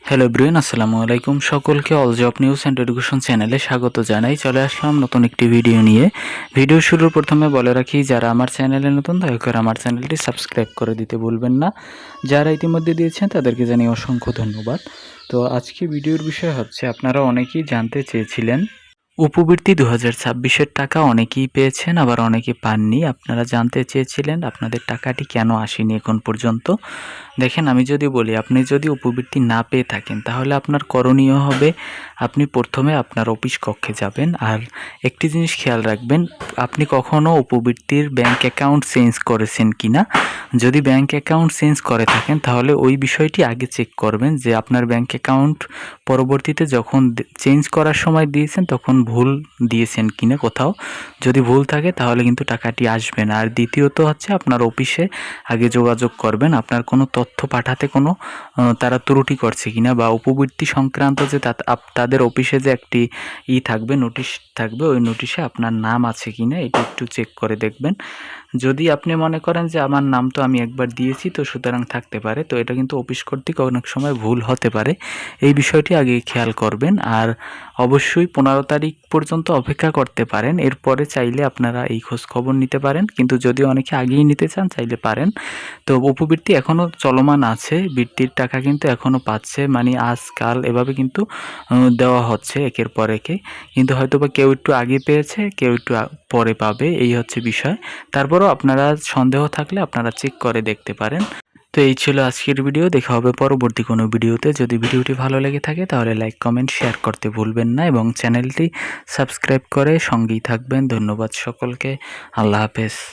Hello Brian, আসসালামু আলাইকুম। সকলকে all job news and education চ্যানেলে স্বাগত জানাই। চলে আসলাম নতুন একটি ভিডিও নিয়ে। ভিডিও শুরুর প্রথমে বলে রাখি, যারা আমার চ্যানেলে নতুন দয়া করে আমার চ্যানেলটি সাবস্ক্রাইব করে দিতে ভুলবেন না। যারা ইতিমধ্যে দিয়েছেন তাদেরকে জানিয়ে অসংখ্য ধন্যবাদ। তো আজকে ভিডিওর বিষয় হচ্ছে, আপনারা অনেকেই জানতে চেয়েছিলেন উপবৃত্তি 2026-এর টাকা অনেকেই পেয়েছেন, আবার অনেকে পাননি। আপনারা জানতে চেয়েছিলেন আপনাদের টাকাটি কেন আসেনি এখন পর্যন্ত। দেখেন, আমি যদি বলি, আপনি যদি উপবৃত্তি না পেয়ে থাকেন তাহলে আপনার করণীয় হবে, আপনি প্রথমে আপনার অফিস কক্ষে যাবেন। আর একটি জিনিস খেয়াল রাখবেন, আপনি কখনও উপবৃত্তির ব্যাংক অ্যাকাউন্ট চেঞ্জ করেছেন কি না। যদি ব্যাংক অ্যাকাউন্ট চেঞ্জ করে থাকেন তাহলে ওই বিষয়টি আগে চেক করবেন যে আপনার ব্যাংক অ্যাকাউন্ট পরবর্তীতে যখন চেঞ্জ করার সময় দিয়েছেন তখন ভুল দিয়েছেন কিনা কোথাও। যদি ভুল থাকে তাহলে কিন্তু টাকাটি আসবে না। আর দ্বিতীয়ত হচ্ছে, আপনার অফিসে আগে যোগাযোগ করবেন আপনার কোনো তথ্য পাঠাতে কোনো তারা ত্রুটি করছে কিনা, বা উপবৃত্তি সংক্রান্ত যে তাদের অফিসে যে একটি থাকবে, নোটিশ থাকবে, ওই নোটিশে আপনার নাম আছে কিনা এটা একটু চেক করে দেখবেন। যদি আপনি মনে করেন যে আমার নাম তো আমি একবার দিয়েছি তো সুতরাং থাকতে পারে, তো এটা কিন্তু অফিস কর্তৃক অনেক সময় ভুল হতে পারে। এই বিষয়টি আগে খেয়াল করবেন। আর অবশ্যই 15 তারিখ পর্যন্ত অপেক্ষা করতে পারেন, এরপরে চাইলে আপনারা এই খোঁজ খবর নিতে পারেন। কিন্তু যদি অনেকে আগেই নিতে চান চাইলে পারেন। তো উপবৃত্তি এখনও চলমান আছে, বৃত্তির টাকা কিন্তু এখনও পাচ্ছে, মানে আজকাল এভাবে কিন্তু দেওয়া হচ্ছে একের পর একে। কিন্তু হয়তোবা কেউ একটু আগে পেয়েছে, কেউ একটু পরে পাবে, এই হচ্ছে বিষয়। তারপরেও আপনারা সন্দেহ থাকলে আপনারা চেক করে দেখতে পারেন। তো এই ছিল আজকের ভিডিও। দেখা হবে পরবর্তী কোনো ভিডিওতে। যদি ভিডিওটি ভালো লেগে থাকে তাহলে লাইক, কমেন্ট, শেয়ার করতে ভুলবেন না এবং চ্যানেলটি সাবস্ক্রাইব করে সঙ্গেই থাকবেন। ধন্যবাদ সকলকে। আল্লাহ হাফেজ।